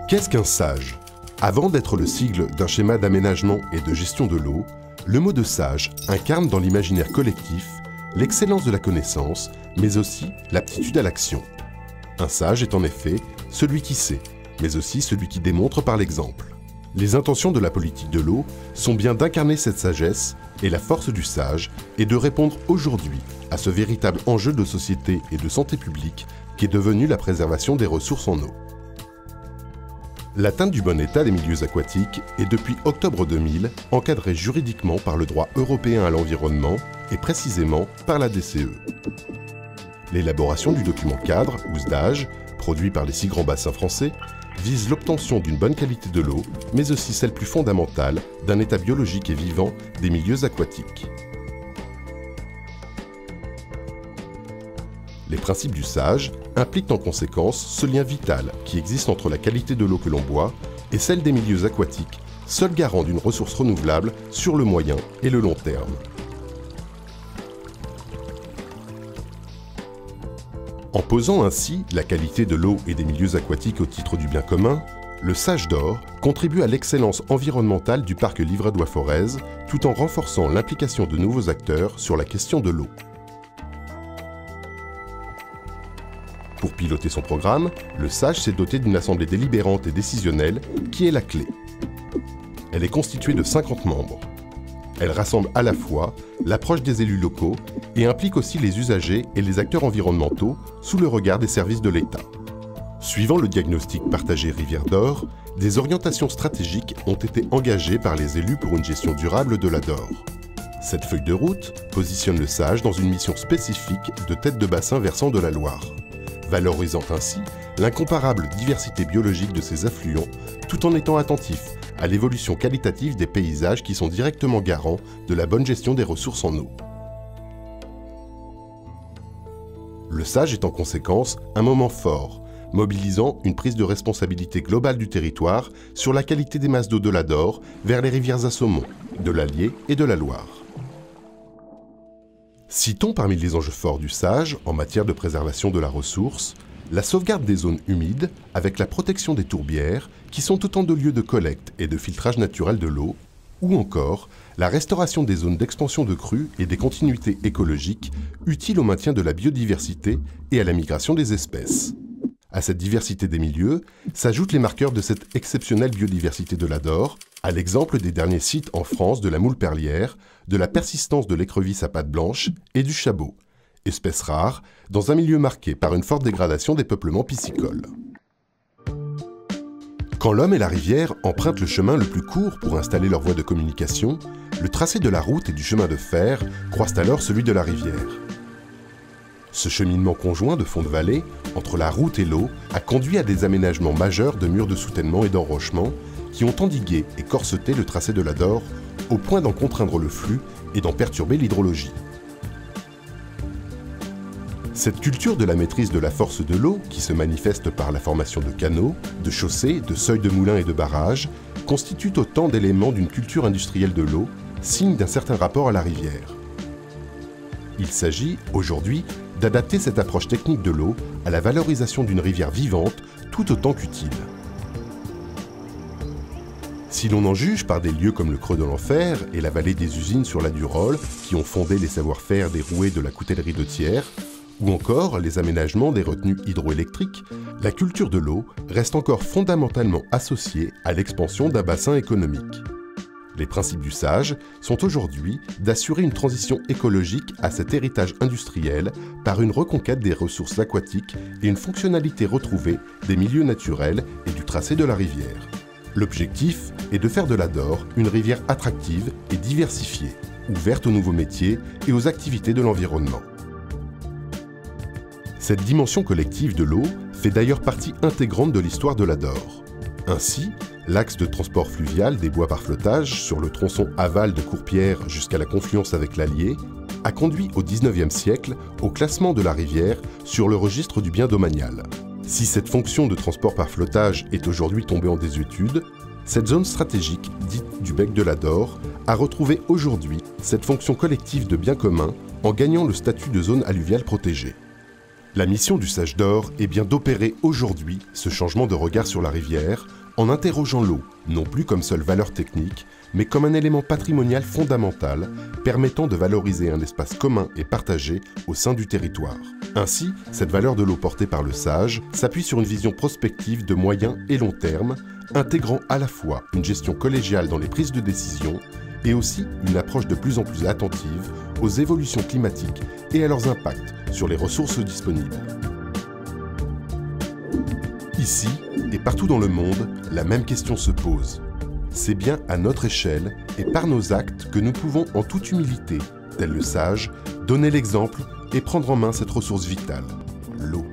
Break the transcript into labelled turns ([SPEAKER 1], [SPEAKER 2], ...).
[SPEAKER 1] Qu'est-ce qu'un SAGE? Avant d'être le sigle d'un schéma d'aménagement et de gestion de l'eau, le mot de SAGE incarne dans l'imaginaire collectif l'excellence de la connaissance, mais aussi l'aptitude à l'action. Un sage est en effet celui qui sait, mais aussi celui qui démontre par l'exemple. Les intentions de la politique de l'eau sont bien d'incarner cette sagesse, et la force du sage est de répondre aujourd'hui à ce véritable enjeu de société et de santé publique qui est devenu la préservation des ressources en eau. L'atteinte du bon état des milieux aquatiques est depuis octobre 2000 encadrée juridiquement par le droit européen à l'environnement et précisément par la DCE. L'élaboration du document cadre, ou SDAGE, produit par les 6 grands bassins français, vise l'obtention d'une bonne qualité de l'eau, mais aussi celle plus fondamentale d'un état biologique et vivant des milieux aquatiques. Les principes du SAGE impliquent en conséquence ce lien vital qui existe entre la qualité de l'eau que l'on boit et celle des milieux aquatiques, seul garant d'une ressource renouvelable sur le moyen et le long terme. En posant ainsi la qualité de l'eau et des milieux aquatiques au titre du bien commun, le SAGE d'Or contribue à l'excellence environnementale du parc livradois-forez tout en renforçant l'implication de nouveaux acteurs sur la question de l'eau. Pour piloter son programme, le SAGE s'est doté d'une assemblée délibérante et décisionnelle qui est la clé. Elle est constituée de 50 membres. Elle rassemble à la fois l'approche des élus locaux et implique aussi les usagers et les acteurs environnementaux sous le regard des services de l'État. Suivant le diagnostic partagé Rivière d'Or, des orientations stratégiques ont été engagées par les élus pour une gestion durable de la Dore. Cette feuille de route positionne le SAGE dans une mission spécifique de tête de bassin versant de la Loire, valorisant ainsi l'incomparable diversité biologique de ses affluents tout en étant attentif à l'évolution qualitative des paysages qui sont directement garants de la bonne gestion des ressources en eau. Le SAGE est en conséquence un moment fort, mobilisant une prise de responsabilité globale du territoire sur la qualité des masses d'eau de la Dore vers les rivières à saumon, de l'Allier et de la Loire. Citons parmi les enjeux forts du SAGE en matière de préservation de la ressource, la sauvegarde des zones humides avec la protection des tourbières qui sont autant de lieux de collecte et de filtrage naturel de l'eau, ou encore la restauration des zones d'expansion de crues et des continuités écologiques utiles au maintien de la biodiversité et à la migration des espèces. À cette diversité des milieux s'ajoutent les marqueurs de cette exceptionnelle biodiversité de la Dore, à l'exemple des derniers sites en France de la moule perlière, de la persistance de l'écrevisse à pattes blanches et du chabot, espèce rare dans un milieu marqué par une forte dégradation des peuplements piscicoles. Quand l'homme et la rivière empruntent le chemin le plus court pour installer leur voie de communication, le tracé de la route et du chemin de fer croise alors celui de la rivière. Ce cheminement conjoint de fond de vallée, entre la route et l'eau, a conduit à des aménagements majeurs de murs de soutènement et d'enrochement qui ont endigué et corseté le tracé de la Dore au point d'en contraindre le flux et d'en perturber l'hydrologie. Cette culture de la maîtrise de la force de l'eau, qui se manifeste par la formation de canaux, de chaussées, de seuils de moulins et de barrages, constitue autant d'éléments d'une culture industrielle de l'eau, signe d'un certain rapport à la rivière. Il s'agit, aujourd'hui, d'adapter cette approche technique de l'eau à la valorisation d'une rivière vivante tout autant qu'utile. Si l'on en juge par des lieux comme le Creux de l'Enfer et la vallée des usines sur la Durolle, qui ont fondé les savoir-faire des roués de la coutellerie de Thiers, ou encore les aménagements des retenues hydroélectriques, la culture de l'eau reste encore fondamentalement associée à l'expansion d'un bassin économique. Les principes du SAGE sont aujourd'hui d'assurer une transition écologique à cet héritage industriel par une reconquête des ressources aquatiques et une fonctionnalité retrouvée des milieux naturels et du tracé de la rivière. L'objectif est de faire de la Dore une rivière attractive et diversifiée, ouverte aux nouveaux métiers et aux activités de l'environnement. Cette dimension collective de l'eau fait d'ailleurs partie intégrante de l'histoire de la Dore. Ainsi, l'axe de transport fluvial des bois par flottage sur le tronçon aval de Courpierre jusqu'à la confluence avec l'Allier a conduit au XIXe siècle au classement de la rivière sur le registre du bien domanial. Si cette fonction de transport par flottage est aujourd'hui tombée en désuétude, cette zone stratégique, dite du bec de la Dore, a retrouvé aujourd'hui cette fonction collective de bien commun en gagnant le statut de zone alluviale protégée. La mission du Sage d'Or est bien d'opérer aujourd'hui ce changement de regard sur la rivière en interrogeant l'eau, non plus comme seule valeur technique, mais comme un élément patrimonial fondamental permettant de valoriser un espace commun et partagé au sein du territoire. Ainsi, cette valeur de l'eau portée par le Sage s'appuie sur une vision prospective de moyen et long terme, intégrant à la fois une gestion collégiale dans les prises de décision et aussi une approche de plus en plus attentive aux évolutions climatiques et à leurs impacts sur les ressources disponibles. Ici, et partout dans le monde, la même question se pose. C'est bien à notre échelle et par nos actes que nous pouvons en toute humilité, tel le Sage, donner l'exemple et prendre en main cette ressource vitale, l'eau.